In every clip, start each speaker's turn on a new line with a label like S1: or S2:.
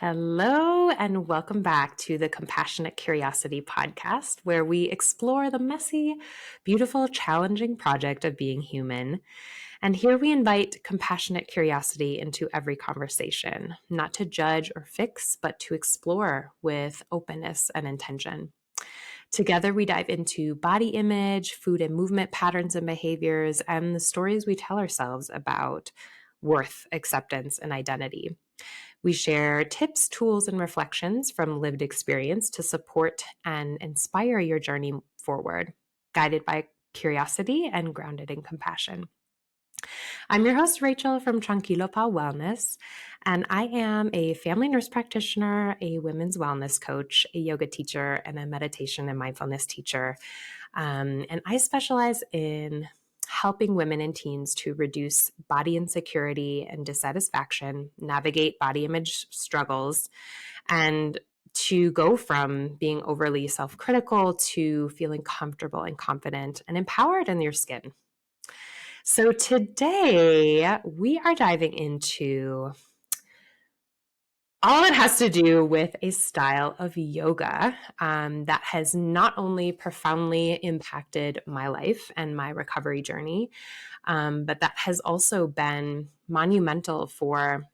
S1: Hello, and welcome back to the Compassionate Curiosity podcast, where we explore the messy, beautiful, challenging project of being human. And here we invite compassionate curiosity into every conversation, not to judge or fix, but to explore with openness and intention. Together, we dive into body image, food and movement patterns and behaviors, and the stories we tell ourselves about worth, acceptance, and identity. We share tips, tools, and reflections from lived experience to support and inspire your journey forward, guided by curiosity and grounded in compassion. I'm your host, Rachel from Tranquilopawellness, and I am a family nurse practitioner, a women's wellness coach, a yoga teacher, and a meditation and mindfulness teacher. And I specialize in helping women and teens to reduce body insecurity and dissatisfaction, navigate body image struggles, and to go from being overly self-critical to feeling comfortable and confident and empowered in your skin. So today we are diving into all it has to do with a style of yoga that has not only profoundly impacted my life and my recovery journey, but that has also been monumental for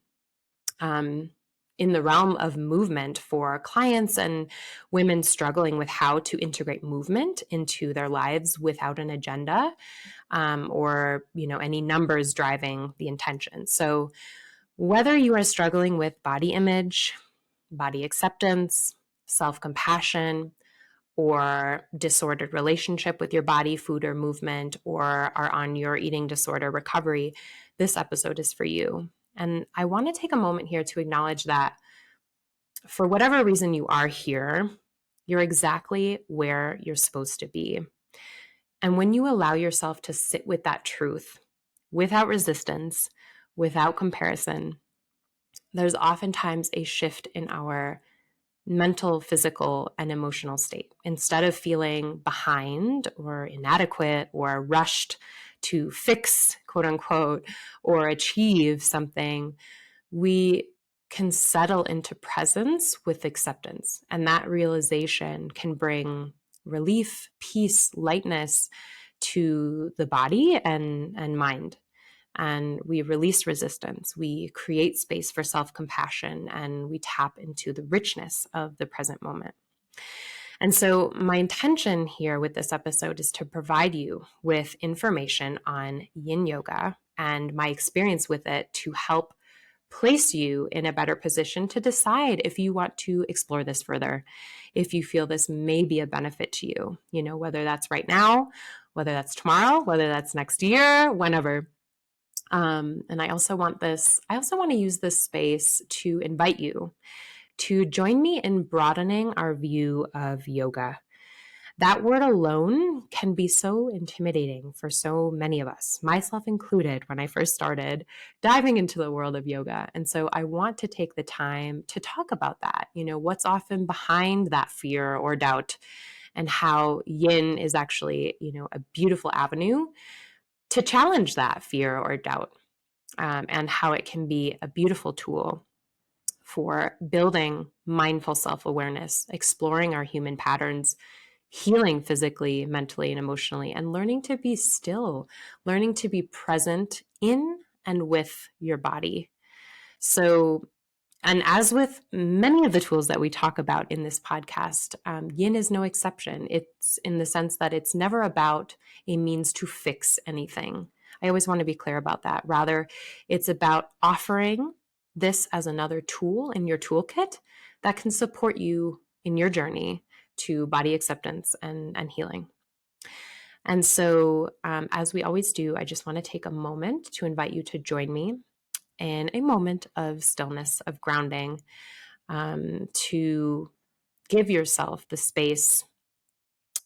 S1: in the realm of movement for clients and women struggling with how to integrate movement into their lives without an agenda or any numbers driving the intention. So whether you are struggling with body image, body acceptance, self-compassion, or disordered relationship with your body, food, or movement, or are on your eating disorder recovery, this episode is for you. And I want to take a moment here to acknowledge that for whatever reason you are here, you're exactly where you're supposed to be. And when you allow yourself to sit with that truth without resistance, without comparison, there's oftentimes a shift in our mental, physical, and emotional state. Instead of feeling behind or inadequate or rushed to fix, quote unquote, or achieve something, we can settle into presence with acceptance. And that realization can bring relief, peace, lightness to the body and mind. And we release resistance. We create space for self-compassion, and we tap into the richness of the present moment. And so my intention here with this episode is to provide you with information on yin yoga and my experience with it to help place you in a better position to decide if you want to explore this further, if you feel this may be a benefit to you, whether that's right now, whether that's tomorrow, whether that's next year, whenever. And I also want to use this space to invite you to join me in broadening our view of yoga. That word alone can be so intimidating for so many of us, myself included, when I first started diving into the world of yoga. And so I want to take the time to talk about that, what's often behind that fear or doubt, and how yin is actually, a beautiful avenue to challenge that fear or doubt, and how it can be a beautiful tool for building mindful self-awareness, exploring our human patterns, healing physically, mentally, and emotionally, and learning to be still, learning to be present in and with your body. So, and as with many of the tools that we talk about in this podcast, yin is no exception. It's in the sense that it's never about a means to fix anything. I always want to be clear about that. Rather, it's about offering this as another tool in your toolkit that can support you in your journey to body acceptance and healing. And so, as we always do, I just want to take a moment to invite you to join me in a moment of stillness, of grounding, to give yourself the space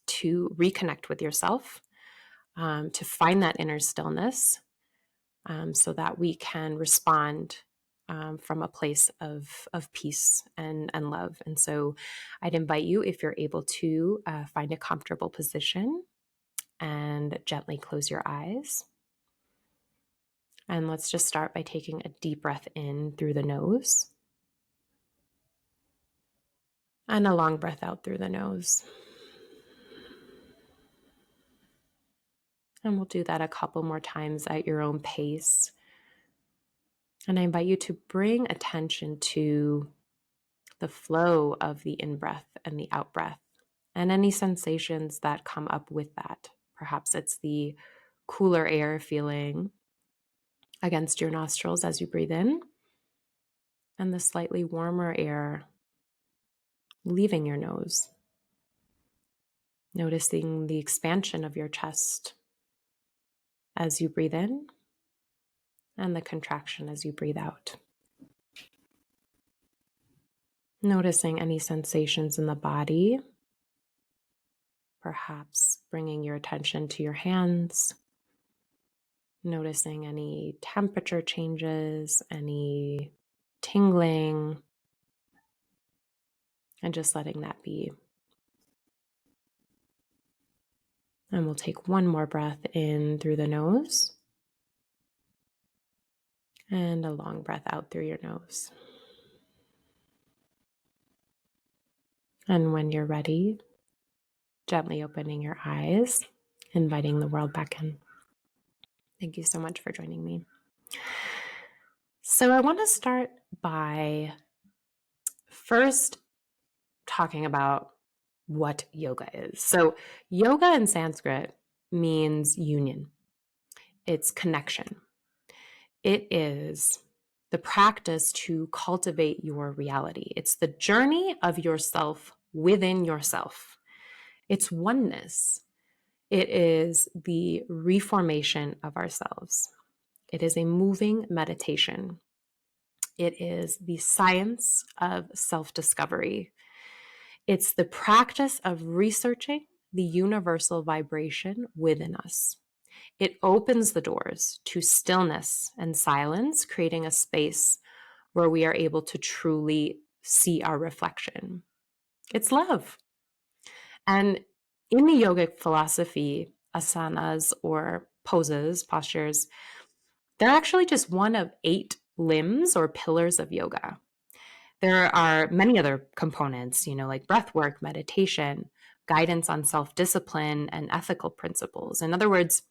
S1: to reconnect with yourself, to find that inner stillness, so that we can respond from a place of peace and love. And so I'd invite you, if you're able to, find a comfortable position and gently close your eyes. And let's just start by taking a deep breath in through the nose And a long breath out through the nose. And we'll do that a couple more times at your own pace. And I invite you to bring attention to the flow of the in-breath and the out-breath and any sensations that come up with that. Perhaps it's the cooler air feeling against your nostrils as you breathe in, and the slightly warmer air leaving your nose. Noticing the expansion of your chest as you breathe in, and the contraction as you breathe out. Noticing any sensations in the body, perhaps bringing your attention to your hands, noticing any temperature changes, any tingling, and just letting that be. And we'll take one more breath in through the nose and a long breath out through your nose. And when you're ready, gently opening your eyes, inviting the world back in. Thank you so much for joining me. So I want to start by first talking about what yoga is. So yoga in Sanskrit means union. It's connection. It is the practice to cultivate your reality. It's the journey of yourself within yourself. It's oneness. It is the reformation of ourselves. It is a moving meditation. It is the science of self-discovery. It's the practice of researching the universal vibration within us. It opens the doors to stillness and silence, creating a space where we are able to truly see our reflection. It's love. And in the yogic philosophy, asanas or poses, postures, they're actually just one of 8 limbs or pillars of yoga. There are many other components, like breath work, meditation, guidance on self-discipline, and ethical principles. In other words,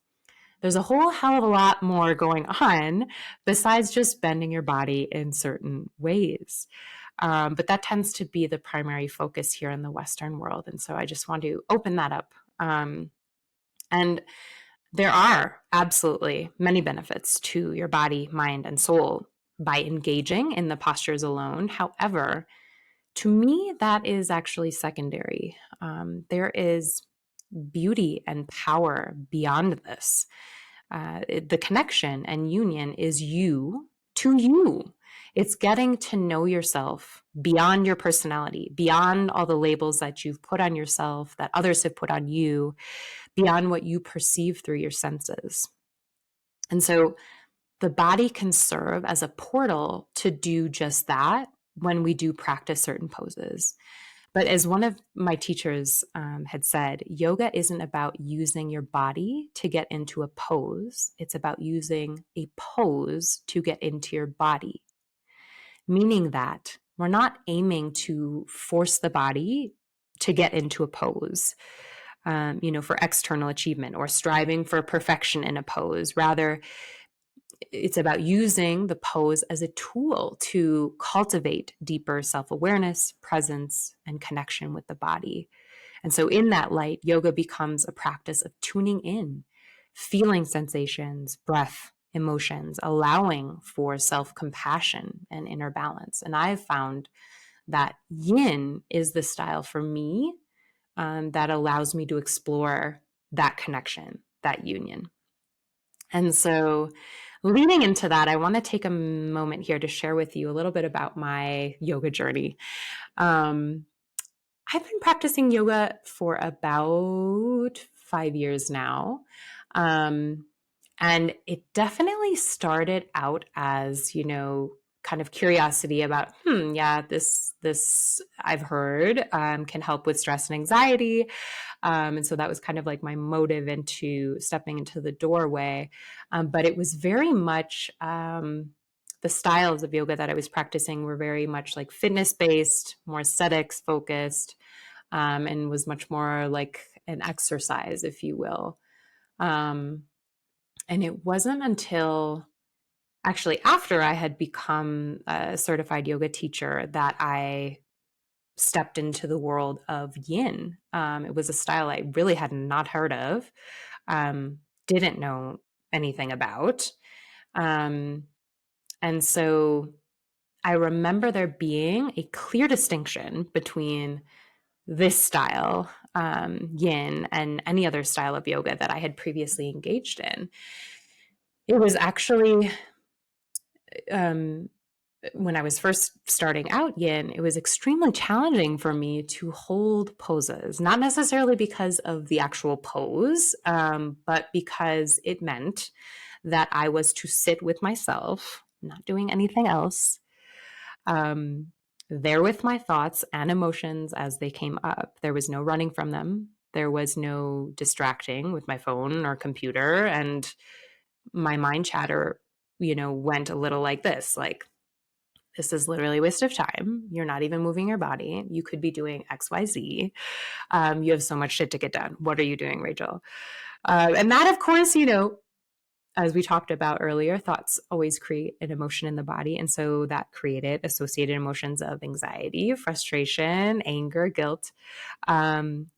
S1: there's a whole hell of a lot more going on besides just bending your body in certain ways. But that tends to be the primary focus here in the Western world. And so I just want to open that up. And there are absolutely many benefits to your body, mind, and soul by engaging in the postures alone. However, to me, that is actually secondary. There is beauty and power beyond this. The connection and union is you to you. It's getting to know yourself beyond your personality, beyond all the labels that you've put on yourself, that others have put on you, beyond what you perceive through your senses. And so the body can serve as a portal to do just that when we do practice certain poses. But as one of my teachers had said, yoga isn't about using your body to get into a pose. It's about using a pose to get into your body, meaning that we're not aiming to force the body to get into a pose, for external achievement or striving for perfection in a pose. Rather, it's about using the pose as a tool to cultivate deeper self-awareness, presence, and connection with the body. And so in that light, yoga becomes a practice of tuning in, feeling sensations, breath, emotions, allowing for self-compassion and inner balance. And I've found that yin is the style for me that allows me to explore that connection, that union. And so leading into that, I want to take a moment here to share with you a little bit about my yoga journey. I've been practicing yoga for about 5 years now. And it definitely started out as, kind of curiosity about, this I've heard can help with stress and anxiety. And so that was kind of like my motive into stepping into the doorway. But it was very much the styles of yoga that I was practicing were very much like fitness based, more aesthetics focused, and was much more like an exercise, if you will. Um, and it wasn't until actually after I had become a certified yoga teacher that I stepped into the world of yin. It was a style I really had not heard of, didn't know anything about. Um, and so I remember there being a clear distinction between this style, yin, and any other style of yoga that I had previously engaged in. It was actually, um, when I was first starting out yin, it was extremely challenging for me to hold poses, not necessarily because of the actual pose, but because it meant that I was to sit with myself, not doing anything else, um, there with my thoughts and emotions as they came up. There was no running from them. There was no distracting with my phone or computer. And my mind chatter, went a little like this, like, this is literally a waste of time. You're not even moving your body. You could be doing XYZ. You have so much shit to get done. What are you doing, Rachel? And that, of course, as we talked about earlier, thoughts always create an emotion in the body. And so that created associated emotions of anxiety, frustration, anger, guilt,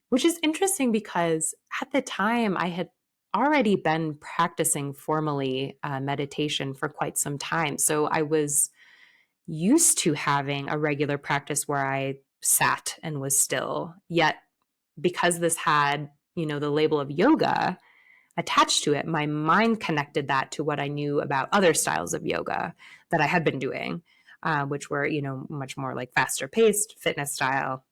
S1: which is interesting because at the time I had already been practicing formally meditation for quite some time. So I was used to having a regular practice where I sat and was still. Yet, because this had, the label of yoga attached to it, my mind connected that to what I knew about other styles of yoga that I had been doing, which were, much more like faster paced fitness style.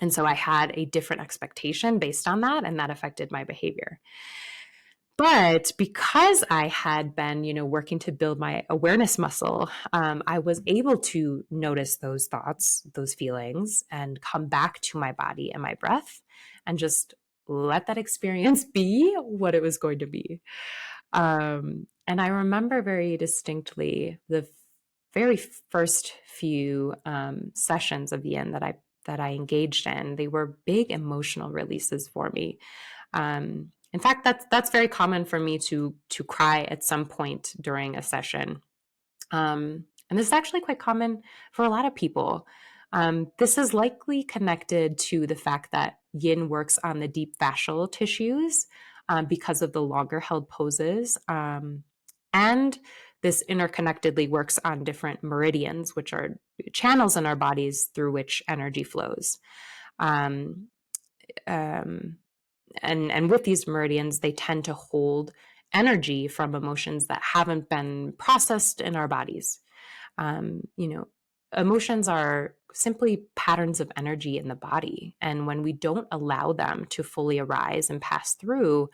S1: And so I had a different expectation based on that, and that affected my behavior. But because I had been, working to build my awareness muscle, I was able to notice those thoughts, those feelings, and come back to my body and my breath and just let that experience be what it was going to be. And I remember very distinctly the very first few sessions of yin that I engaged in. They were big emotional releases for me. In fact, that's very common for me to cry at some point during a session, and this is actually quite common for a lot of people. This is likely connected to the fact that yin works on the deep fascial tissues because of the longer held poses, and this interconnectedly works on different meridians, which are channels in our bodies through which energy flows. Um, um, and with these meridians, they tend to hold energy from emotions that haven't been processed in our bodies. You know, emotions are simply patterns of energy in the body, and when we don't allow them to fully arise and pass through,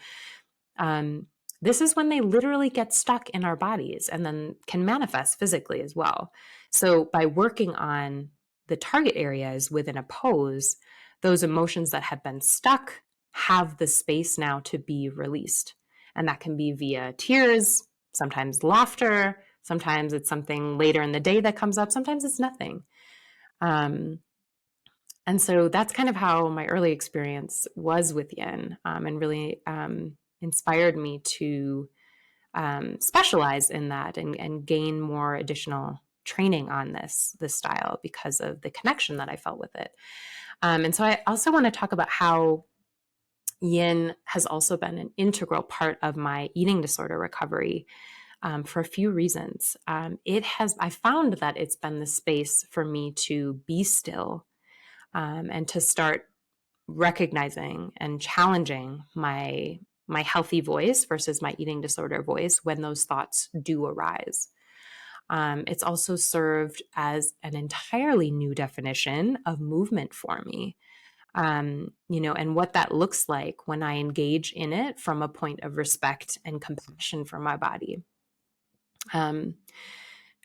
S1: um, this is when they literally get stuck in our bodies and then can manifest physically as well. So, by working on the target areas within a pose, those emotions that have been stuck have the space now to be released. And that can be via tears, sometimes laughter, sometimes it's something later in the day that comes up, sometimes it's nothing. Um, and so that's kind of how my early experience was with yin, and really inspired me to specialize in that and gain more additional training on this style because of the connection that I felt with it. And so I also want to talk about how yin has also been an integral part of my eating disorder recovery, for a few reasons. I found that it's been the space for me to be still, and to start recognizing and challenging my healthy voice versus my eating disorder voice when those thoughts do arise. It's also served as an entirely new definition of movement for me, and what that looks like when I engage in it from a point of respect and compassion for my body. Um,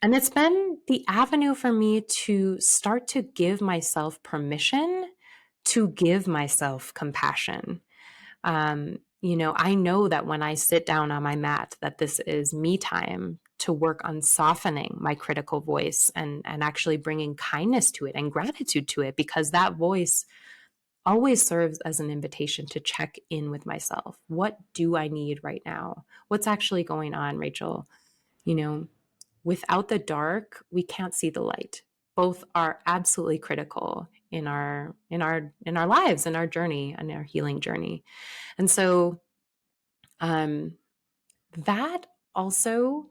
S1: and it's been the avenue for me to start to give myself permission to give myself compassion. I know that when I sit down on my mat, that this is me time to work on softening my critical voice and actually bringing kindness to it and gratitude to it, because that voice always serves as an invitation to check in with myself. What do I need right now? What's actually going on, Rachel? You know, without the dark, we can't see the light. Both are absolutely critical in our lives, in our journey, in our healing journey. And so that also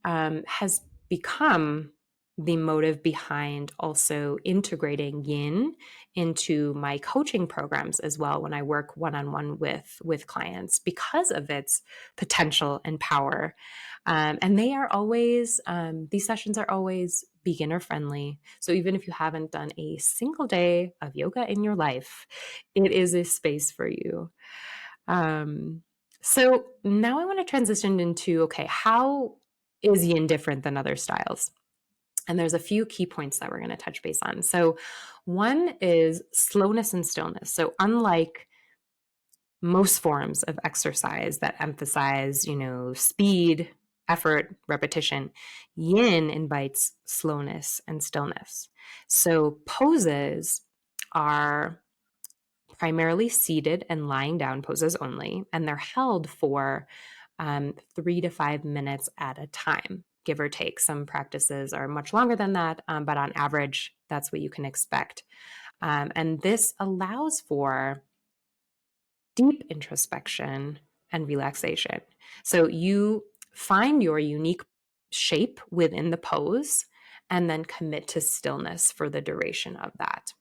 S1: has become the motive behind also integrating yin into my coaching programs as well when I work one-on-one with clients, because of its potential and power. And they are always, these sessions are always beginner friendly. So even if you haven't done a single day of yoga in your life, it is a space for you. So now I want to transition into, okay, how is yin different than other styles? And there's a few key points that we're going to touch base on. So one is slowness and stillness. So unlike most forms of exercise that emphasize, speed, effort, repetition, yin invites slowness and stillness. So poses are primarily seated and lying down poses only, and they're held for 3 to 5 minutes at a time, give or take. Some practices are much longer than that, but on average, that's what you can expect. And this allows for deep introspection and relaxation. So you find your unique shape within the pose and then commit to stillness for the duration of that.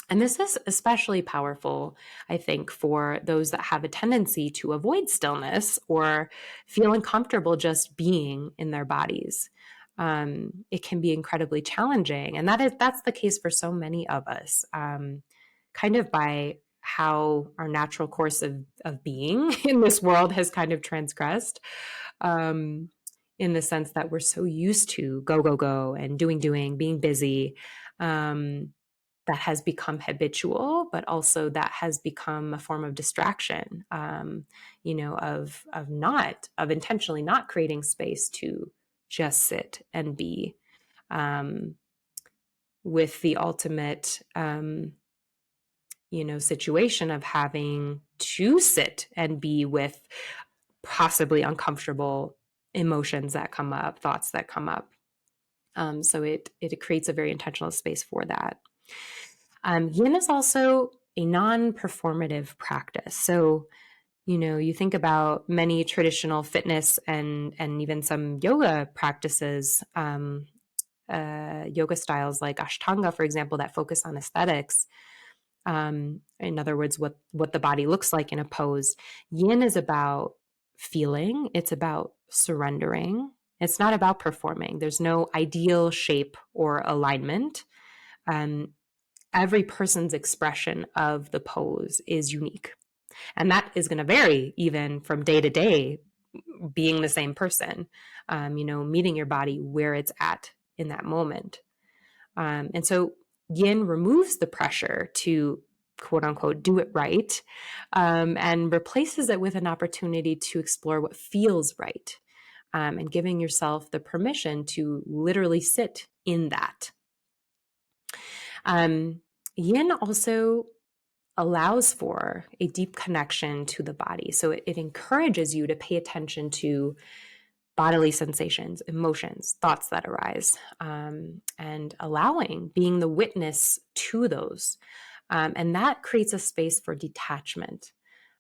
S1: And this is especially powerful, I think, for those that have a tendency to avoid stillness or feel uncomfortable just being in their bodies. It can be incredibly challenging, and that's the case for so many of us, kind of by how our natural course of being in this world has kind of transgressed, in the sense that we're so used to go, go, go, and doing, being busy. That has become habitual, but also that has become a form of distraction, of intentionally not creating space to just sit and be, with the ultimate, situation of having to sit and be with possibly uncomfortable emotions that come up, thoughts that come up. So it creates a very intentional space for that. Yin is also a non-performative practice. So, you think about many traditional fitness and even some yoga practices, yoga styles like Ashtanga, for example, that focus on aesthetics. In other words, what the body looks like in a pose. Yin is about feeling. It's about surrendering. It's not about performing. There's no ideal shape or alignment. Every person's expression of the pose is unique. And that is going to vary even from day to day, being the same person, meeting your body where it's at in that moment. And so yin removes the pressure to quote unquote do it right, and replaces it with an opportunity to explore what feels right, and giving yourself the permission to literally sit in that. Yin also allows for a deep connection to the body. So it encourages you to pay attention to bodily sensations, emotions, thoughts that arise, and being the witness to those. And that creates a space for detachment.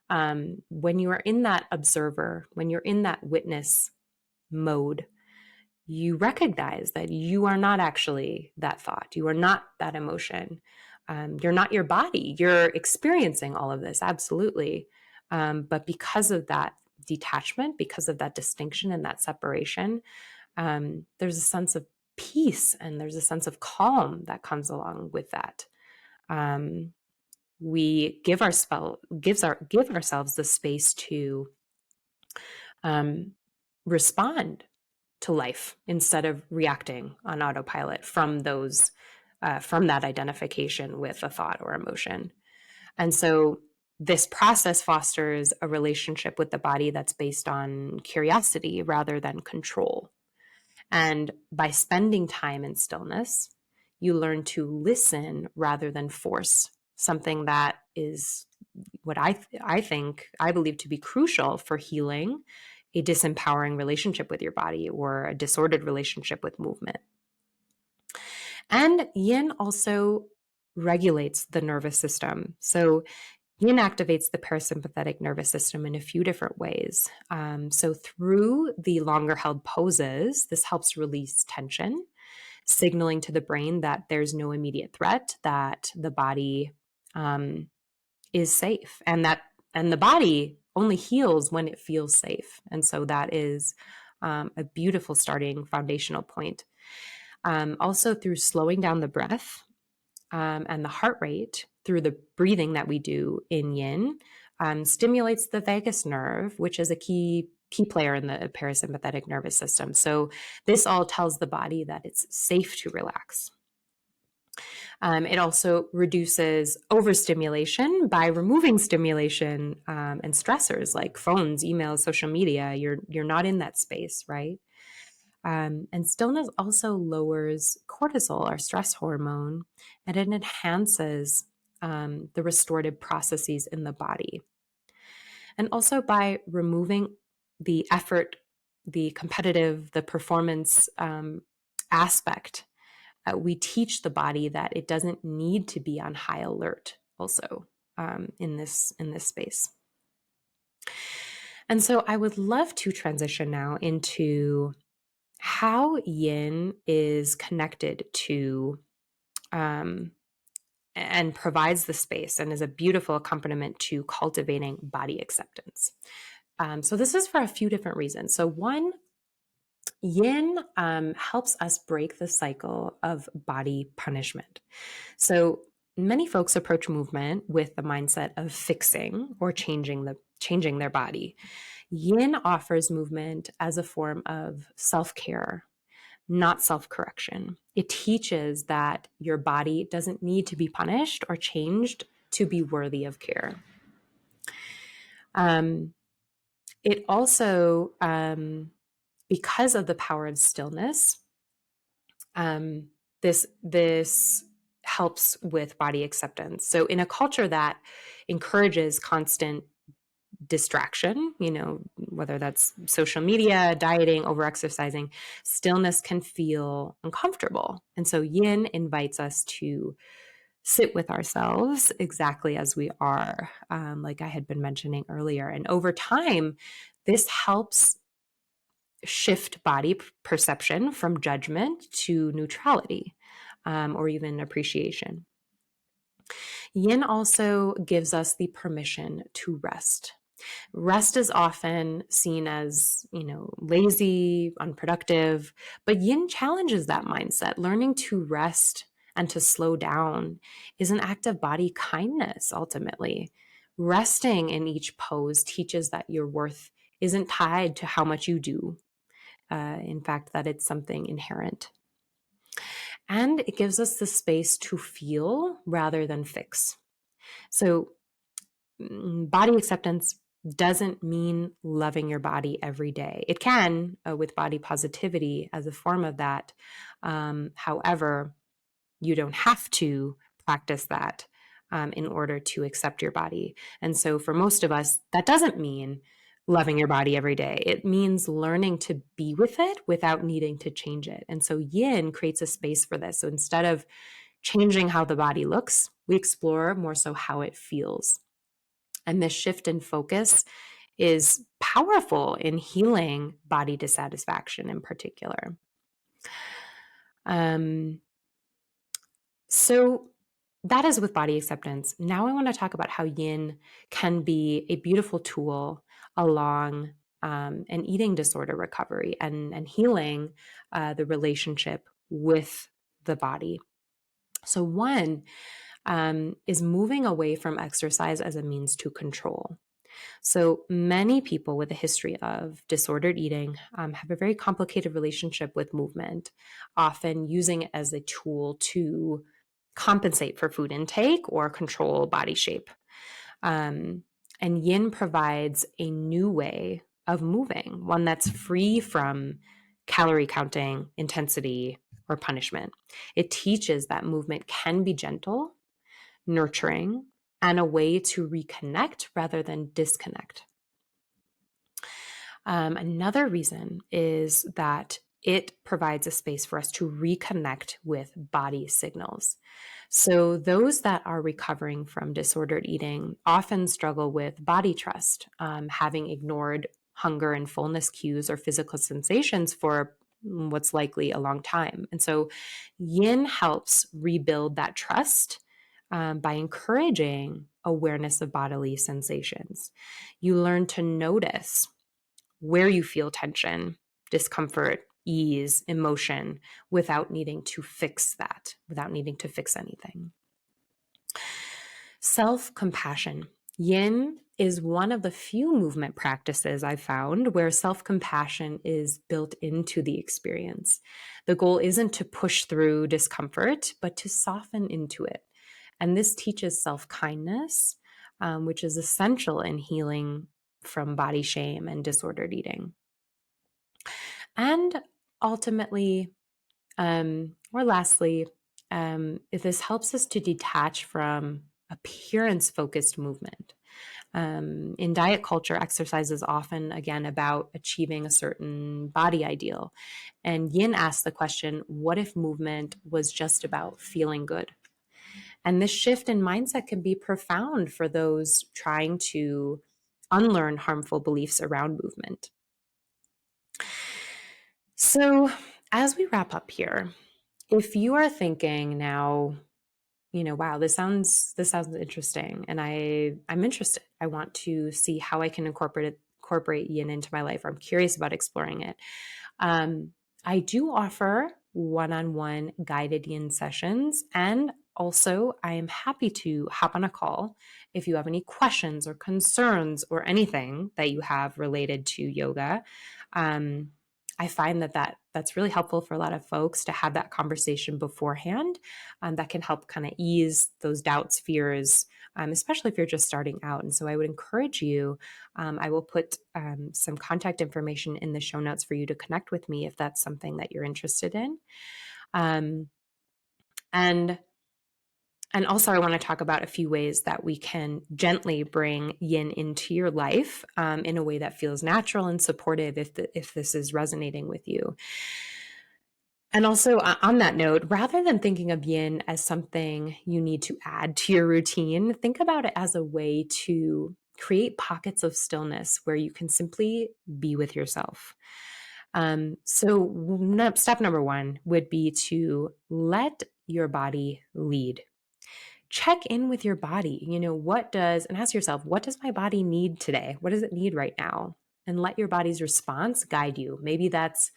S1: When you are in that observer, when you're in that witness mode, you recognize that you are not actually that thought. You are not that emotion. You're not your body. You're experiencing all of this, absolutely. But because of that detachment, because of that distinction and that separation, there's a sense of peace and there's a sense of calm that comes along with that. We give ourselves the space to respond to life instead of reacting on autopilot from that identification with a thought or emotion. And so this process fosters a relationship with the body that's based on curiosity rather than control. And by spending time in stillness, you learn to listen rather than force, something that is what I believe to be crucial for healing a disempowering relationship with your body or a disordered relationship with movement. And yin also regulates the nervous system. So yin activates the parasympathetic nervous system in a few different ways. So through the longer held poses, this helps release tension, signaling to the brain that there's no immediate threat, that the body is safe, and the body only heals when it feels safe. And so that is a beautiful starting foundational point. Also, through slowing down the breath and the heart rate through the breathing that we do in yin, stimulates the vagus nerve, which is a key player in the parasympathetic nervous system. So this all tells the body that it's safe to relax. It also reduces overstimulation by removing stimulation and stressors like phones, emails, social media. You're not in that space, right? And stillness also lowers cortisol, our stress hormone, and it enhances the restorative processes in the body. And also by removing the effort, the competitive, the performance aspect, we teach the body that it doesn't need to be on high alert also in this space. And so I would love to transition now into how yin is connected to and provides the space and is a beautiful accompaniment to cultivating body acceptance. So this is for a few different reasons. So one, yin helps us break the cycle of body punishment. So many folks approach movement with the mindset of fixing or changing their body. Yin offers movement as a form of self-care, not self-correction. It teaches that your body doesn't need to be punished or changed to be worthy of care. It also, because of the power of stillness, this helps with body acceptance. So in a culture that encourages constant distraction, whether that's social media, dieting, overexercising, stillness can feel uncomfortable. And so yin invites us to sit with ourselves exactly as we are, like I had been mentioning earlier. And over time, this helps shift body perception from judgment to neutrality, or even appreciation. Yin also gives us the permission to rest. Rest is often seen as, lazy, unproductive, but yin challenges that mindset. Learning to rest and to slow down is an act of body kindness, ultimately. Resting in each pose teaches that your worth isn't tied to how much you do. In fact, that it's something inherent. And it gives us the space to feel rather than fix. So body acceptance doesn't mean loving your body every day. It can, with body positivity as a form of that. However, you don't have to practice that in order to accept your body. And so for most of us, that doesn't mean loving your body every day. It means learning to be with it without needing to change it. And so yin creates a space for this. So instead of changing how the body looks, we explore more so how it feels. And this shift in focus is powerful in healing body dissatisfaction in particular. So that is with body acceptance. Now I want to talk about how yin can be a beautiful tool along an eating disorder recovery and healing the relationship with the body. So one is moving away from exercise as a means to control. So many people with a history of disordered eating have a very complicated relationship with movement, often using it as a tool to compensate for food intake or control body shape. And yin provides a new way of moving, one that's free from calorie counting, intensity, or punishment. It teaches that movement can be gentle, nurturing, and a way to reconnect rather than disconnect. Another reason is that it provides a space for us to reconnect with body signals. So, those that are recovering from disordered eating often struggle with body trust, having ignored hunger and fullness cues or physical sensations for what's likely a long time. And so, yin helps rebuild that trust by encouraging awareness of bodily sensations. You learn to notice where you feel tension, discomfort, ease, emotion, without needing to fix that, without needing to fix anything. Self-compassion. Yin is one of the few movement practices I've found where self-compassion is built into the experience. The goal isn't to push through discomfort, but to soften into it. And this teaches self-kindness, which is essential in healing from body shame and disordered eating. And ultimately, or lastly, if this helps us to detach from appearance focused movement. In diet culture, exercise is often, again, about achieving a certain body ideal. And Yin asks the question, what if movement was just about feeling good? And this shift in mindset can be profound for those trying to unlearn harmful beliefs around movement. So, as we wrap up here, if you are thinking now, wow, this sounds interesting, and I'm interested. I want to see how I can incorporate yin into my life. Or I'm curious about exploring it. Um, I do offer one-on-one guided yin sessions, and also I am happy to hop on a call if you have any questions or concerns or anything that you have related to yoga. Um, I find that's really helpful for a lot of folks to have that conversation beforehand. That can help kind of ease those doubts, fears, especially if you're just starting out. And so I would encourage you. I will put some contact information in the show notes for you to connect with me if that's something that you're interested in. Um, and and also, I want to talk about a few ways that we can gently bring yin into your life in a way that feels natural and supportive if this is resonating with you. And also, on that note, rather than thinking of yin as something you need to add to your routine, think about it as a way to create pockets of stillness where you can simply be with yourself. So, step number one would be to let your body lead. Check in with your body. And ask yourself, what does my body need today? What does it need right now? And let your body's response guide you. Maybe that's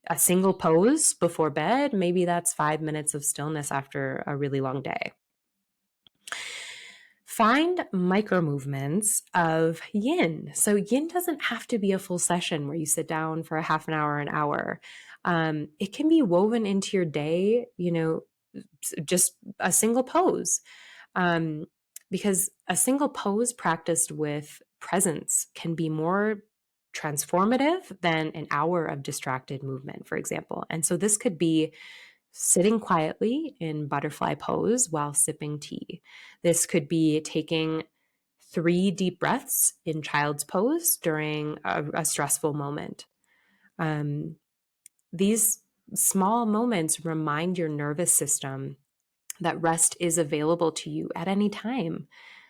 S1: a single pose before bed. Maybe that's 5 minutes of stillness after a really long day. Find micro movements of yin. So yin doesn't have to be a full session where you sit down for a half an hour. It can be woven into your day, just a single pose. Because a single pose practiced with presence can be more transformative than an hour of distracted movement, for example. And so this could be sitting quietly in butterfly pose while sipping tea. This could be taking 3 deep breaths in child's pose during a stressful moment. These small moments remind your nervous system that rest is available to you at any time.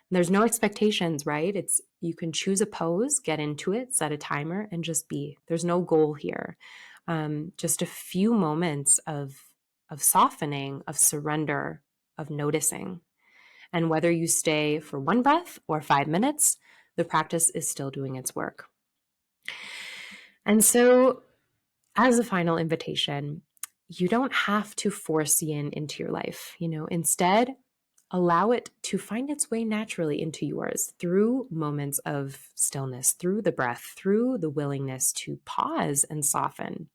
S1: There's no expectations, right? You can choose a pose, get into it, set a timer, and just be. There's no goal here. Just a few moments of softening, of surrender, of noticing. And whether you stay for 1 breath or 5 minutes, the practice is still doing its work. And so, as a final invitation, you don't have to force yin into your life. Instead, allow it to find its way naturally into yours through moments of stillness, through the breath, through the willingness to pause and soften.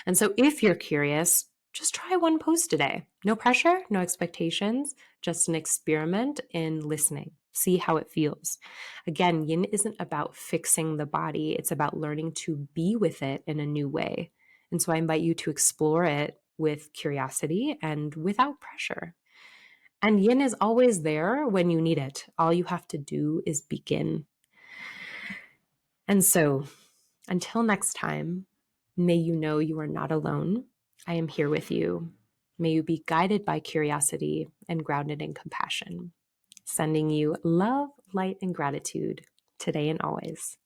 S1: And so if you're curious, just try one pose today. No pressure, no expectations, just an experiment in listening. See how it feels. Again, yin isn't about fixing the body, it's about learning to be with it in a new way. And so I invite you to explore it with curiosity and without pressure. And yin is always there when you need it. All you have to do is begin. And so, until next time, may you know you are not alone. I am here with you. May you be guided by curiosity and grounded in compassion. Sending you love, light, and gratitude today and always.